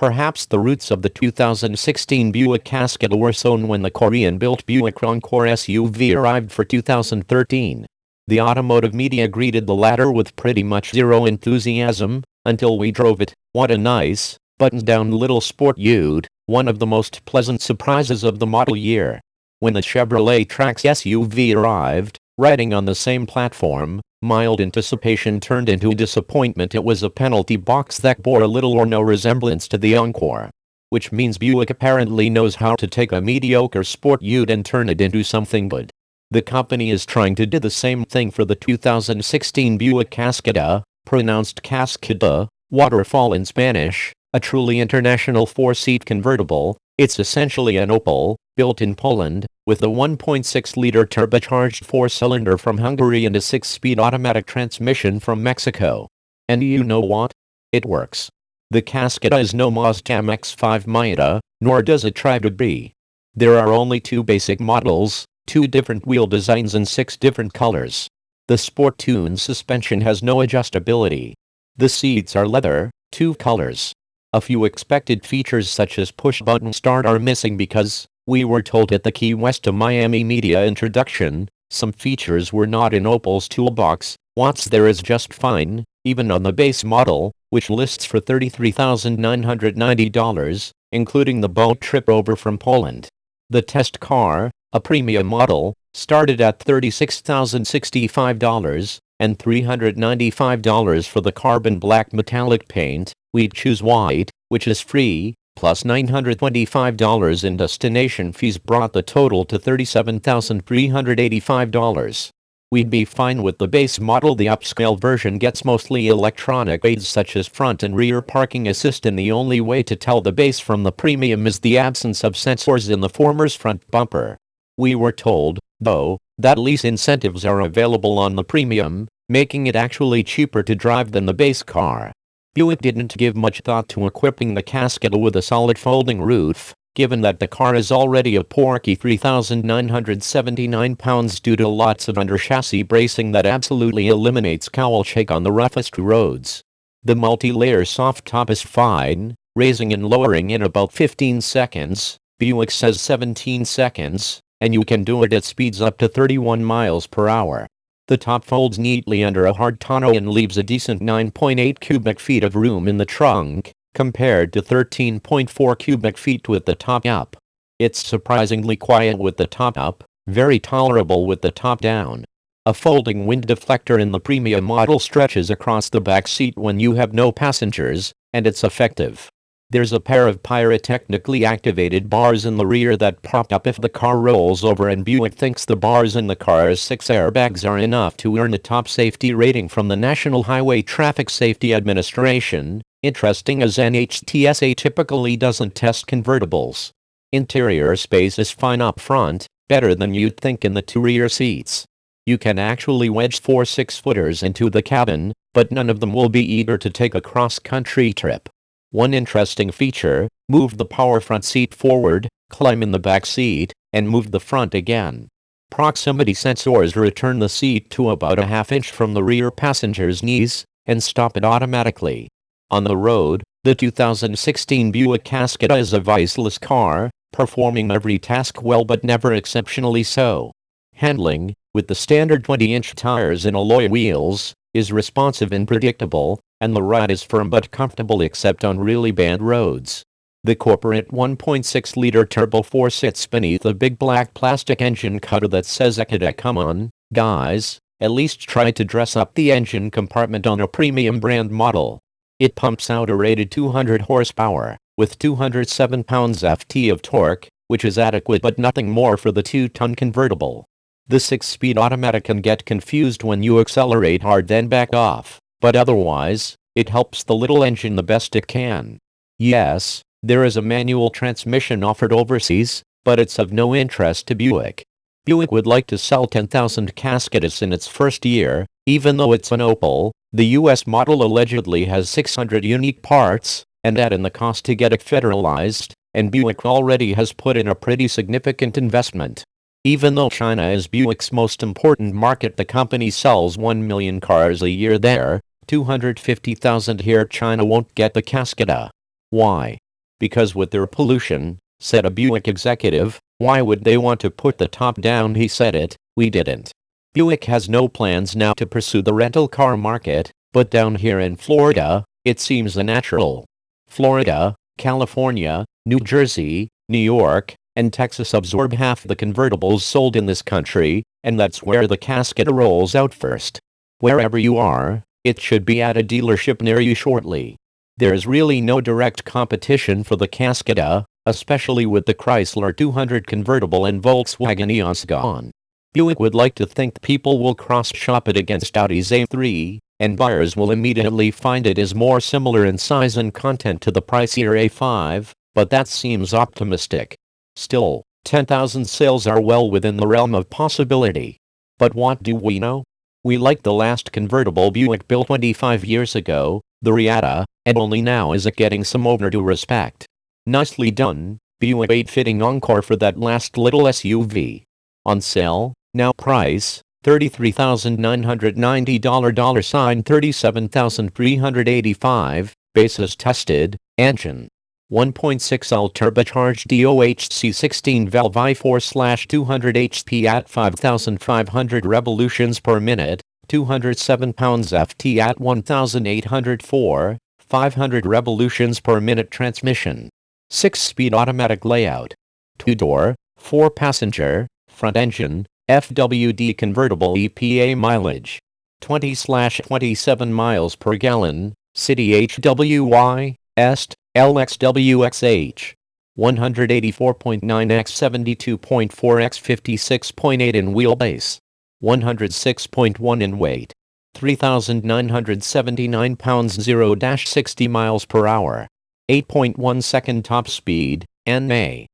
Perhaps the roots of the 2016 Buick Cascada were sown when the Korean-built Buick Encore SUV arrived for 2013. The automotive media greeted the latter with pretty much zero enthusiasm, until we drove it. What a nice, buttoned-down little sport ute, one of the most pleasant surprises of the model year. When the Chevrolet Trax SUV arrived, riding on the same platform, mild anticipation turned into disappointment. It was a penalty box that bore a little or no resemblance to the Encore. Which means Buick apparently knows how to take a mediocre sport ute and turn it into something good. The company is trying to do the same thing for the 2016 Buick Cascada, pronounced Cascada, waterfall in Spanish, a truly international four-seat convertible. It's essentially an Opel, built in Poland, with a 1.6-liter turbocharged four-cylinder from Hungary and a 6-speed automatic transmission from Mexico. And you know what? It works. The Cascada is no Mazda MX-5 Miata, nor does it try to be. There are only two basic models, 2 different wheel designs and 6 different colors. The Sport Tune suspension has no adjustability. The seats are leather, 2 colors. A few expected features such as push-button start are missing because, we were told at the Key West to Miami media introduction, some features were not in Opel's toolbox. What's there is just fine, even on the base model, which lists for $33,990, including the boat trip over from Poland. The test car, a premium model, started at $36,065, and $395 for the carbon black metallic paint. We'd choose white, which is free, plus $925 in destination fees brought the total to $37,385. We'd be fine with the base model. The upscale version gets mostly electronic aids such as front and rear parking assist, and the only way to tell the base from the premium is the absence of sensors in the former's front bumper. We were told, though, that lease incentives are available on the premium, making it actually cheaper to drive than the base car. Buick didn't give much thought to equipping the Cascada with a solid folding roof, given that the car is already a porky 3,979 pounds due to lots of under-chassis bracing that absolutely eliminates cowl shake on the roughest roads. The multi-layer soft top is fine, raising and lowering in about 15 seconds, Buick says 17 seconds, and you can do it at speeds up to 31 miles per hour. The top folds neatly under a hard tonneau and leaves a decent 9.8 cubic feet of room in the trunk, compared to 13.4 cubic feet with the top up. It's surprisingly quiet with the top up, very tolerable with the top down. A folding wind deflector in the premium model stretches across the back seat when you have no passengers, and it's effective. There's a pair of pyrotechnically activated bars in the rear that pop up if the car rolls over, and Buick thinks the bars in the car's 6 airbags are enough to earn a top safety rating from the National Highway Traffic Safety Administration. Interesting as NHTSA typically doesn't test convertibles. Interior space is fine up front, better than you'd think in the 2 rear seats. You can actually wedge 4 6-footers into the cabin, but none of them will be eager to take a cross-country trip. One interesting feature, move the power front seat forward, climb in the back seat, and move the front again. Proximity sensors return the seat to about a half-inch from the rear passenger's knees, and stop it automatically. On the road, the 2016 Buick Cascada is a viceless car, performing every task well but never exceptionally so. Handling, with the standard 20-inch tires and alloy wheels, is responsive and predictable, and the ride is firm but comfortable except on really bad roads. The corporate 1.6-liter turbo 4 sits beneath a big black plastic engine cutter that says Cascada. Come on, guys, at least try to dress up the engine compartment on a premium brand model. It pumps out a rated 200 horsepower, with 207 pounds-ft of torque, which is adequate but nothing more for the 2-ton convertible. The 6-speed automatic can get confused when you accelerate hard then back off, but otherwise, it helps the little engine the best it can. Yes, there is a manual transmission offered overseas, but it's of no interest to Buick. Buick would like to sell 10,000 Cascadas in its first year, even though it's an Opel. The US model allegedly has 600 unique parts, and add in the cost to get it federalized, and Buick already has put in a pretty significant investment. Even though China is Buick's most important market, the company sells 1 million cars a year there, 250,000 here. China won't get the Cascada. Why? Because with their pollution, said a Buick executive, why would they want to put the top down? He said it, we didn't. Buick has no plans now to pursue the rental car market, but down here in Florida, it seems natural. Florida, California, New Jersey, New York, and Texas absorb half the convertibles sold in this country, and that's where the Cascada rolls out first. Wherever you are, it should be at a dealership near you shortly. There's really no direct competition for the Cascada, especially with the Chrysler 200 convertible and Volkswagen Eos gone. Buick would like to think people will cross-shop it against Audi's A3, and buyers will immediately find it is more similar in size and content to the pricier A5, but that seems optimistic. Still, 10,000 sales are well within the realm of possibility. But what do we know? We like the last convertible Buick built 25 years ago, the Miata, and only now is it getting some overdue respect. Nicely done, Buick 8-fitting Encore for that last little SUV. On sale, now price, $33,990 $sign $37,385, basis tested, engine. 1.6L turbocharged DOHC 16 valve i4/200 HP at 5,500 revolutions per minute, 207 pounds FT at 1,804, 500 revolutions per minute transmission. 6-speed automatic layout. 2-door, 4-passenger, front engine, FWD convertible EPA mileage. 20/27 miles per gallon, city HWY, Est, LXWXH. 184.9 x 72.4 x 56.8 in wheelbase. 106.1 in weight. 3,979 pounds 0-60 miles per hour. 8.1 second top speed, NA.